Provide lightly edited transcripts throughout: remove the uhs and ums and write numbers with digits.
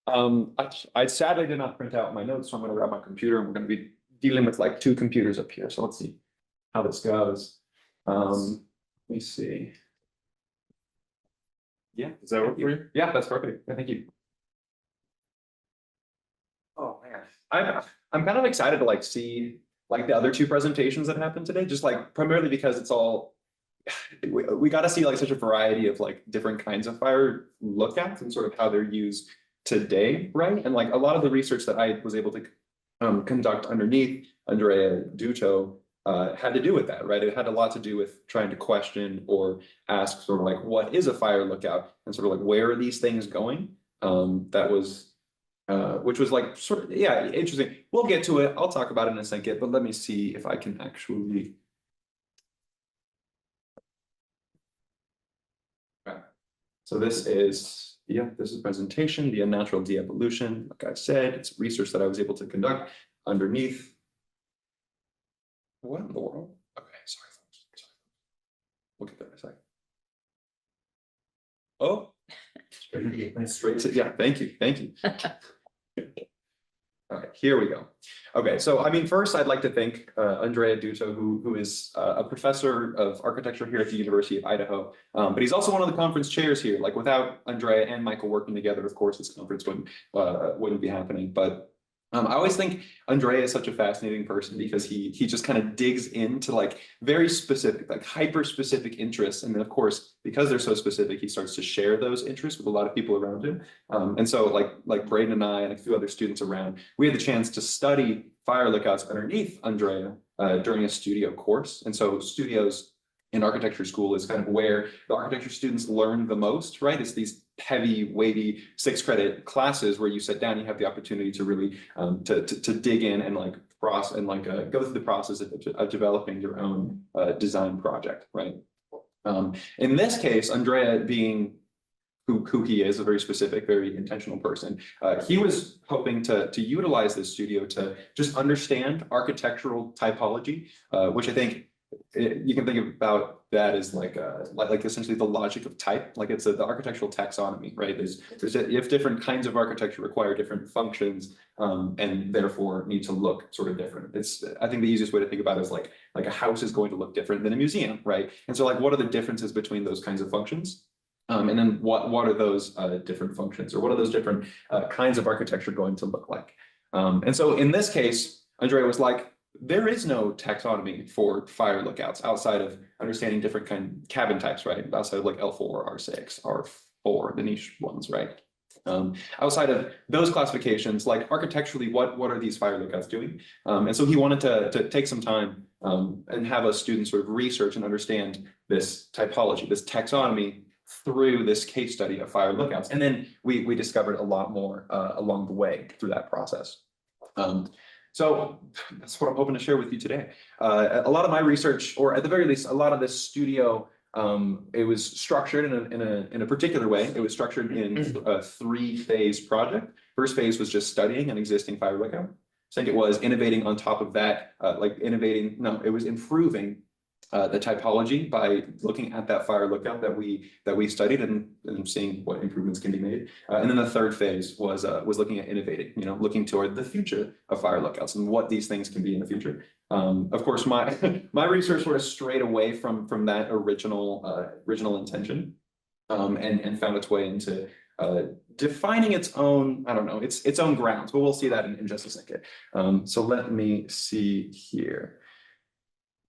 I sadly did not print out my notes, so I'm gonna grab my computer and we're gonna be dealing with like two computers up here. So let's see how this goes. Let me see. Yeah, Does that work for you? yeah, that's perfect. Thank you. Oh man, I'm kind of excited to like see like the other two presentations that happened today, just like primarily because it's all we got to see like such a variety of like different kinds of fire lookouts and sort of how they're used today, right? And like a lot of the research that I was able to conduct underneath Andrea Duto had to do with that, right? It had a lot to do with trying to question or ask sort of like, what is a fire lookout? And sort of like, where are these things going? That was, which was like sort of, yeah, interesting. We'll get to it. I'll talk about it in a second, but let me see if I can actually. Okay. So this is, yeah, this is a presentation, the Unnatural Devolution. Like I said, it's research that I was able to conduct underneath. What in the world? Okay, sorry, folks. Sorry. We'll get there in a second. Oh, straight to, yeah, thank you, thank you. All right, here we go. Okay, so I mean, first I'd like to thank Andrea Duto, who is a professor of architecture here at the University of Idaho, but he's also one of the conference chairs here. Like without Andrea and Michael working together, of course, this conference wouldn't be happening. But I always think Andrea is such a fascinating person because he just kind of digs into like very specific, like hyper specific interests. And then of course, because they're so specific, he starts to share those interests with a lot of people around him. And so like Braden and I and a few other students around, we had the chance to study fire lookouts underneath Andrea during a studio course. And so studios in architecture school is kind of where the architecture students learn the most, right? It's these heavy, weighty 6-credit classes where you sit down, you have the opportunity to really to dig in and like process and like go through the process of developing your own design project, right? In this case, Andrea being who he is, a very specific, very intentional person. He was hoping to utilize this studio to just understand architectural typology, which I think you can think about that as like essentially the logic of type, like it's the architectural taxonomy, right? If different kinds of architecture require different functions and therefore need to look sort of different. I think the easiest way to think about it is like a house is going to look different than a museum, right? And so like what are the differences between those kinds of functions? And then what are those different functions, or what are those different kinds of architecture going to look like? And so in this case, Andrea was like, there is no taxonomy for fire lookouts outside of understanding different kind of cabin types, right? Outside of like L4, R6, R4, the niche ones, right? Outside of those classifications, like architecturally, what are these fire lookouts doing? And so he wanted to take some time and have us students sort of research and understand this typology, this taxonomy through this case study of fire lookouts. And then we discovered a lot more along the way through that process. So that's what I'm hoping to share with you today. A lot of my research, or at the very least, a lot of this studio, it was structured in a particular way. It was structured in a 3-phase project. First phase was just studying an existing fire lookout. Second was innovating on top of that, it was improving the typology by looking at that fire lookout that we studied and seeing what improvements can be made. And then the third phase was looking at innovating, looking toward the future of fire lookouts and what these things can be in the future. Of course, my my research sort of strayed away from that original intention and found its way into defining its own, I don't know, its own grounds, but we'll see that in just a second. So let me see here.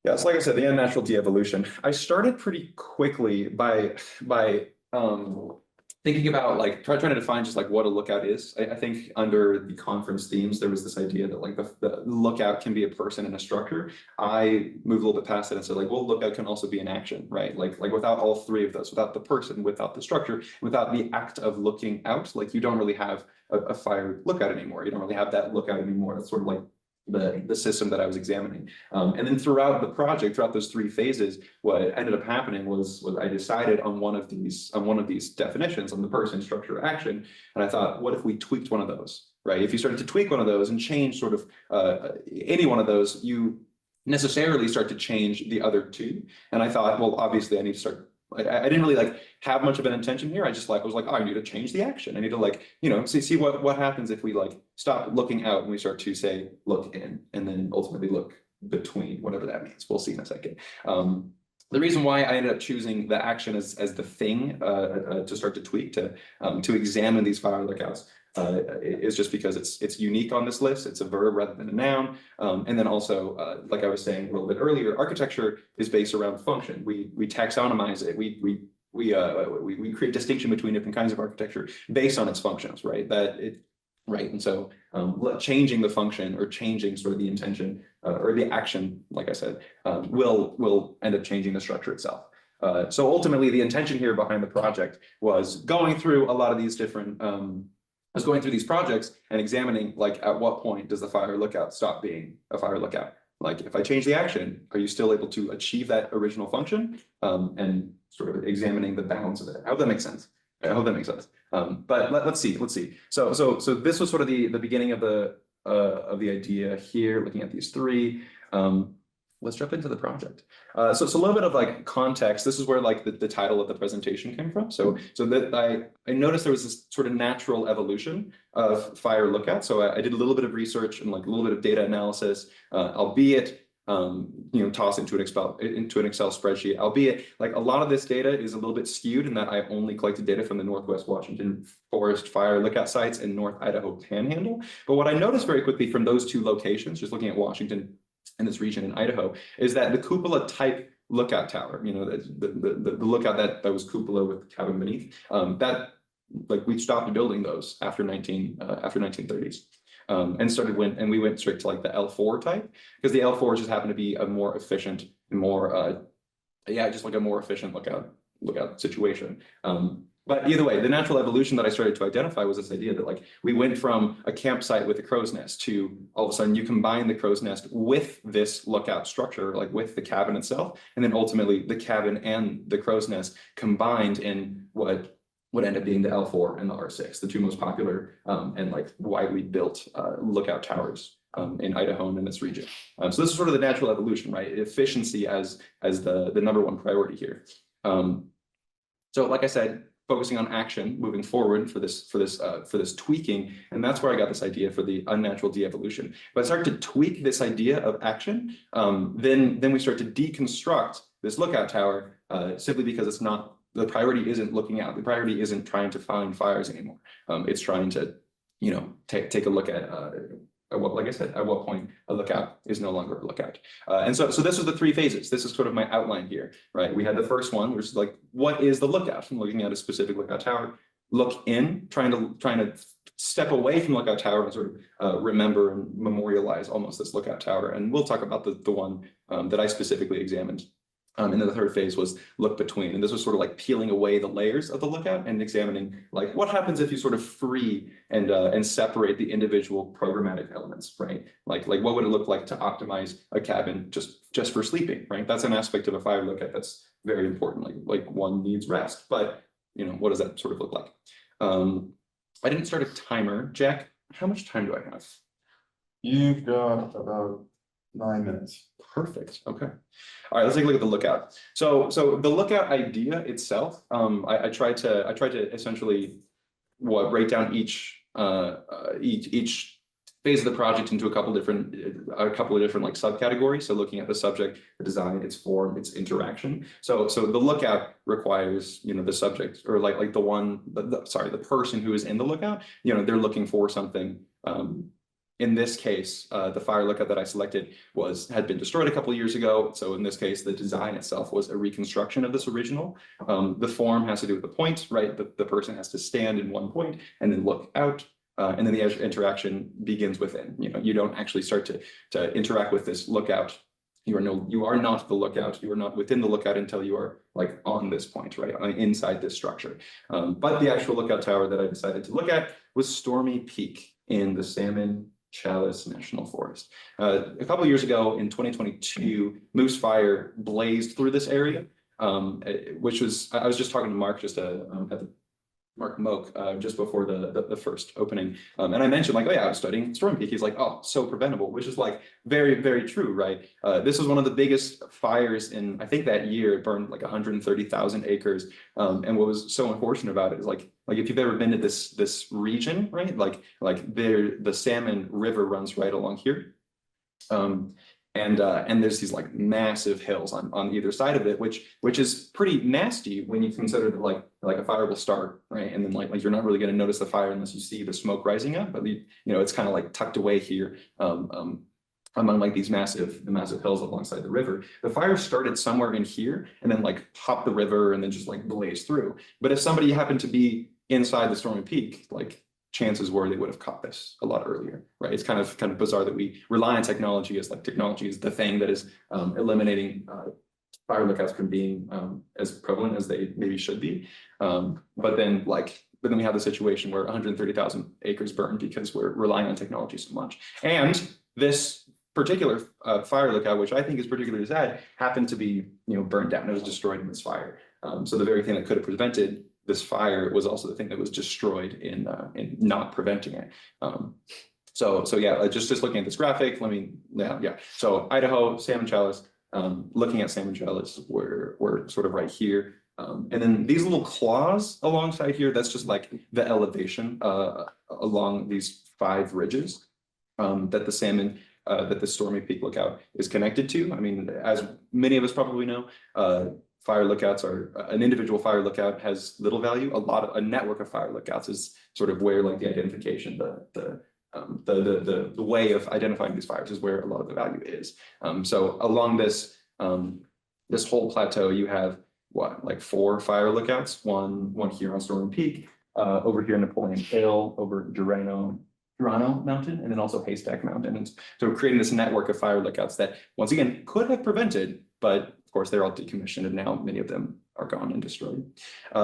Yeah, so like I said, the unnatural de-evolution. I started pretty quickly by thinking about like trying to define just like what a lookout is. I think under the conference themes, there was this idea that like the lookout can be a person and a structure. I moved a little bit past it and said like, well, lookout can also be an action, right? Like without all three of those, without the person, without the structure, without the act of looking out, like you don't really have a fire lookout anymore. You don't really have that lookout anymore. That's sort of like the system that I was examining. And then throughout the project, throughout those 3 phases, what ended up happening was I decided on one of these definitions, on the person, structure, action. And I thought, what if we tweaked one of those, right? If you started to tweak one of those and change sort of any one of those, you necessarily start to change the other 2. And I thought, well, obviously I need to start I didn't really like have much of an intention here. I just like was like, oh, I need to change the action. I need to like, see what happens if we like stop looking out and we start to say look in, and then ultimately look between, whatever that means. We'll see in a second. The reason why I ended up choosing the action as the thing to start to tweak to examine these fire lookouts is just because it's unique on this list. It's a verb rather than a noun. And then also, like I was saying a little bit earlier, architecture is based around function. We taxonomize it. We create distinction between different kinds of architecture based on its functions, right? Right. And so changing the function or changing sort of the intention or the action, like I said, will end up changing the structure itself. So ultimately, the intention here behind the project was going through a lot of these different going through these projects and examining like at what point does the fire lookout stop being a fire lookout? Like if I change the action, are you still able to achieve that original function? And sort of examining the bounds of it. I hope that makes sense. I hope that makes sense. But let's see. So this was sort of the beginning of the idea here, looking at these three. Let's jump into the project. So it's a little bit of like context. This is where like the title of the presentation came from. So that I noticed there was this sort of natural evolution of fire lookout. So I did a little bit of research and like a little bit of data analysis, albeit toss into an Excel spreadsheet, albeit like a lot of this data is a little bit skewed in that I only collected data from the Northwest Washington Forest fire lookout sites and North Idaho Panhandle. But what I noticed very quickly from those two locations, just looking at Washington and this region in Idaho, is that the cupola type lookout tower, the lookout that was cupola with the cabin beneath, that like we stopped building those after 1930s. And we went straight to like the L4 type, because the L4 just happened to be a more efficient, just like a more efficient lookout situation. But either way, the natural evolution that I started to identify was this idea that like we went from a campsite with a crow's nest to all of a sudden you combine the crow's nest with this lookout structure, like with the cabin itself, and then ultimately the cabin and the crow's nest combined in what would end up being the L4 and the R6, the two most popular and like widely built lookout towers in Idaho and in this region. So this is sort of the natural evolution, right? Efficiency as the number one priority here. So like I said, focusing on action moving forward for this tweaking, and that's where I got this idea for the unnatural de-evolution. But I start to tweak this idea of action, then we start to deconstruct this lookout tower simply because it's not. The priority isn't looking out. The priority isn't trying to find fires anymore. It's trying to, take a look at what, like I said, at what point a lookout is no longer a lookout. And so this was the three phases. This is sort of my outline here, right? We had the first one, which is like, what is the lookout? I'm looking at a specific lookout tower. Look in, trying to step away from lookout tower and sort of remember and memorialize almost this lookout tower. And we'll talk about the one that I specifically examined. And then the third phase was look between. And this was sort of like peeling away the layers of the lookout and examining like what happens if you sort of free and separate the individual programmatic elements, right? Like what would it look like to optimize a cabin just for sleeping, right? That's an aspect of a fire lookout that's very important. Like one needs rest, but what does that sort of look like? I didn't start a timer. Jack, how much time do I have? You've got about 9 minutes. Perfect. Okay. All right. Let's take a look at the lookout. So the lookout idea itself, I tried to essentially break down each phase of the project into a couple of different like subcategories. So looking at the subject, the design, its form, its interaction. So the lookout requires the subject or like the person who is in the lookout. They're looking for something. In this case, the fire lookout that I selected had been destroyed a couple of years ago. So in this case, the design itself was a reconstruction of this original. The form has to do with the point, right? The person has to stand in one point and then look out. And then the interaction begins within. You don't actually start to interact with this lookout. You are not the lookout. You are not within the lookout until you are like on this point, right? Inside this structure. But the actual lookout tower that I decided to look at was Stormy Peak in the Salmon National Forest. A couple of years ago in 2022, moose fire blazed through this area, which was, I was just talking to Mark just at the Mark Moak, just before the first opening. And I mentioned like, oh yeah, I was studying Stormy Peak. He's like, oh, so preventable, which is like very, very true, right? This was one of the biggest fires in, I think that year, it burned like 130,000 acres. And what was so unfortunate about it is like if you've ever been to this region, right? Like there, the Salmon River runs right along here. And there's these like massive hills on either side of it, which is pretty nasty when you consider that like a fire will start, right? And then like you're not really going to notice the fire unless you see the smoke rising up, but it's kind of like tucked away here among like these massive hills alongside the river. The fire started somewhere in here and then like hopped the river and then just like blazed through. But if somebody happened to be inside the Stormy Peak, like chances were they would have caught this a lot earlier, right? It's kind of bizarre that we rely on technology as like technology is the thing that is eliminating fire lookouts from being as prevalent as they maybe should be. But then we have the situation where 130,000 acres burned because we're relying on technology so much. And this particular fire lookout, which I think is particularly sad, happened to be burned down. It was destroyed in this fire. So the very thing that could have prevented this fire was also the thing that was destroyed in not preventing it. So yeah, just looking at this graphic, yeah. So Idaho salmon shallows, looking at salmon shallows, we're sort of right here. And then these little claws alongside here, that's just like the elevation along these 5 ridges that the salmon, that the Stormy Peak Lookout is connected to. I mean, as many of us probably know, fire lookouts are an individual fire lookout has little value. A network of fire lookouts is sort of where like the identification, the way of identifying these fires is where a lot of the value is. So along this this whole plateau, you have like 4 fire lookouts. One here on Stormy Peak, over here in Napoleon Hill, over Durano Mountain, and then also Haystack Mountain. And so creating this network of fire lookouts that once again could have prevented, but of course, they're all decommissioned and now many of them are gone and destroyed.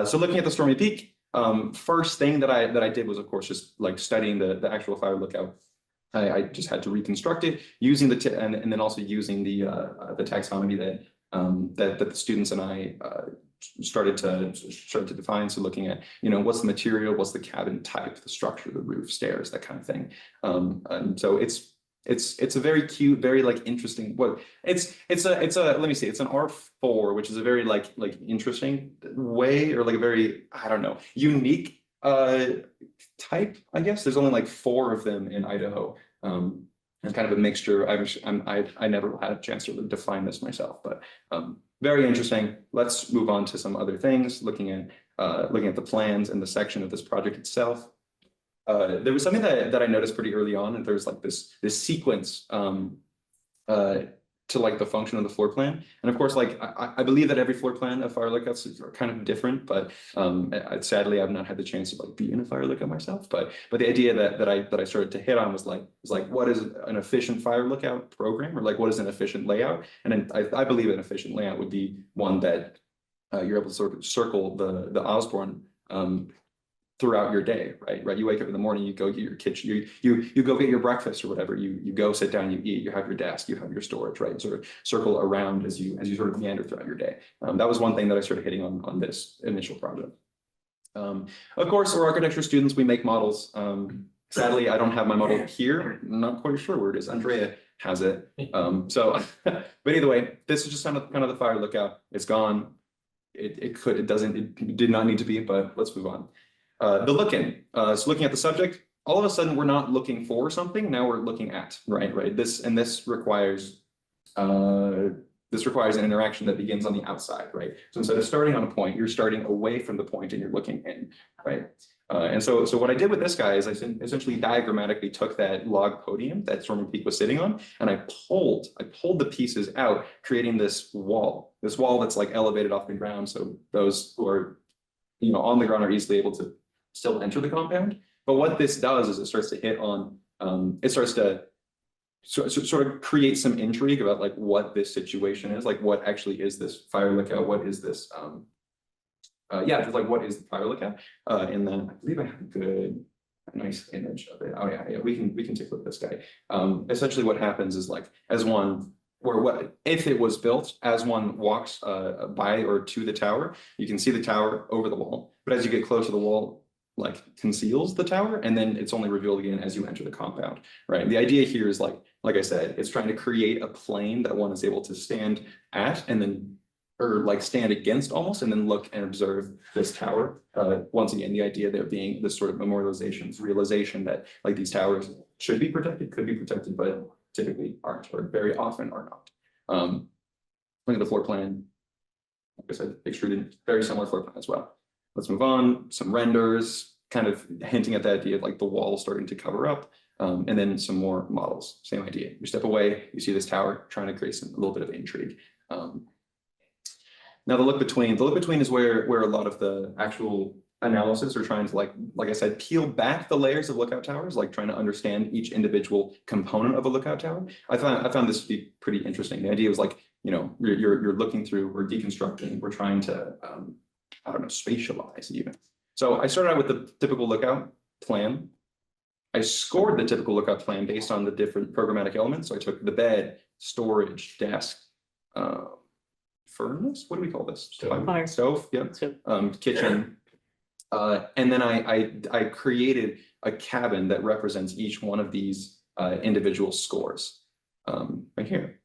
So looking at the Stormy Peak, first thing that I did was, of course, just like studying the actual fire lookout. I just had to reconstruct it using and then also using the taxonomy that the students and I started to define. So looking at what's the material, what's the cabin type, the structure, the roof, stairs, that kind of thing. And so it's a very cute, very like interesting. It's let me see, it's an R4, which is a very like interesting way, or like a very, I don't know, unique type, I guess. There's only like 4 of them in Idaho. It's kind of a mixture. I never had a chance to define this myself, but very interesting. Let's move on to some other things, looking at the plans and the section of this project itself. There was something that I noticed pretty early on, and there's like this sequence to like the function of the floor plan. And of course, like I believe that every floor plan of fire lookouts are kind of different, but sadly I've not had the chance to like be in a fire lookout myself. But the idea that I started to hit on was like what is an efficient fire lookout program, or like what is an efficient layout? And I believe an efficient layout would be one that you're able to sort of circle the Osborne throughout your day, right? You wake up in the morning, you go get your kitchen, you go get your breakfast or whatever, you go sit down, you eat, you have your desk, you have your storage, right? Sort of circle around as you sort of meander throughout your day. That was one thing that I started hitting on this initial project. Of course, we're architecture students, we make models. Sadly, I don't have my model here. I'm not quite sure where it is. Andrea has it. But either way, this is just kind of the fire lookout. It's gone. It did not need to be, but let's move on. The look-in. So looking at the subject, all of a sudden we're not looking for something. Now we're looking at, right? This requires an interaction that begins on the outside, right? So instead of starting on a point, you're starting away from the point and you're looking in, right? And so what I did with this guy is I essentially diagrammatically took that log podium that Stormy Peak was sitting on, and I pulled the pieces out, creating this wall that's like elevated off the ground. So those who are on the ground are easily able to still enter the compound. But what this does is it starts to hit on, it starts to sort of create some intrigue about like what this situation is, like what actually is this fire lookout, what is this, just like what is the fire lookout? And then I believe I have a nice image of it. Oh yeah, we can take a look at this guy. Essentially what happens is like as one or what, if it was built as one walks by or to the tower, you can see the tower over the wall. But as you get close to the wall, like conceals the tower, and then it's only revealed again as you enter the compound, right? The idea here is like I said, it's trying to create a plane that one is able to stand at and then, or like stand against almost, and then look and observe this tower. Once again, the idea there being this sort of memorialization, realization that like these towers should be protected, could be protected, but typically aren't, or very often are not. Look at the floor plan. Like I said, extruded, very similar floor plan as well. Let's move on. Some renders, kind of hinting at the idea of like the wall starting to cover up, and then some more models. Same idea. You step away, you see this tower, trying to create a little bit of intrigue. Now the look between is where a lot of the actual analysis are trying to like I said, peel back the layers of lookout towers, like trying to understand each individual component of a lookout tower. I found this to be pretty interesting. The idea was like, you know, you're looking through, we're deconstructing, we're trying to I don't know, spatialize even. So I started out with the typical lookout plan. I scored the typical lookout plan based on the different programmatic elements. So I took the bed, storage, desk, furnace, what do we call this? Fire. Stove, yeah. Kitchen. And then I created a cabin that represents each one of these individual scores right here.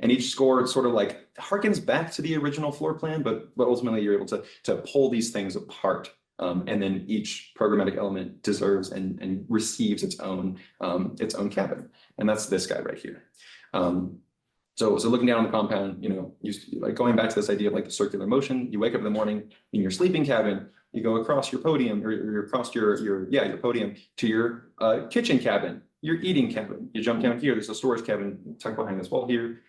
And each score sort of like harkens back to the original floor plan, but ultimately you're able to pull these things apart. And then each programmatic element deserves and receives its own cabin. And that's this guy right here. So looking down on the compound, you know, like going back to this idea of like the circular motion, you wake up in the morning in your sleeping cabin, you go across your podium or across your podium to your kitchen cabin, your eating cabin. You jump down here, there's a storage cabin tucked behind this wall here,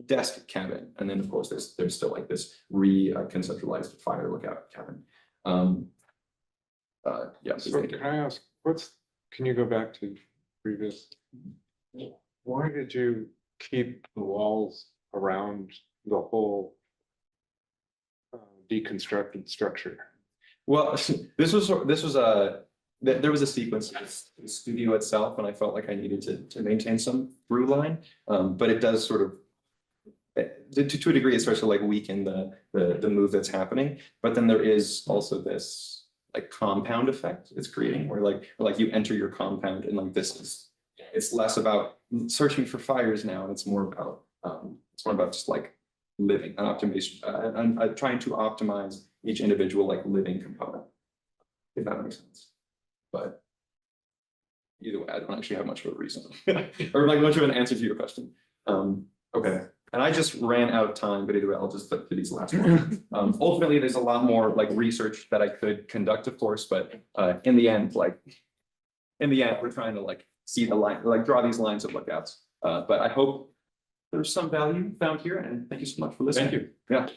desk cabin. And then of course there's still like this conceptualized fire lookout cabin. Yeah. So can I ask, can you go back to previous? Why did you keep the walls around the whole deconstructed structure? Well, there was a sequence in the studio itself, and I felt like I needed to maintain some through line, but it does sort of, to a degree, it starts to like weaken the move that's happening. But then there is also this like compound effect it's creating, where like you enter your compound and like it's less about searching for fires now, and it's more about just like living an optimization, and trying to optimize each individual like living component, if that makes sense. But either way, I don't actually have much of a reason or like much of an answer to your question. Okay, and I just ran out of time, but either way, I'll just flip to these last ones. Ultimately, there's a lot more like research that I could conduct, of course, but in the end, we're trying to like see the line, like draw these lines of lookouts. But I hope there's some value found here, and thank you so much for listening. Thank you. Yeah.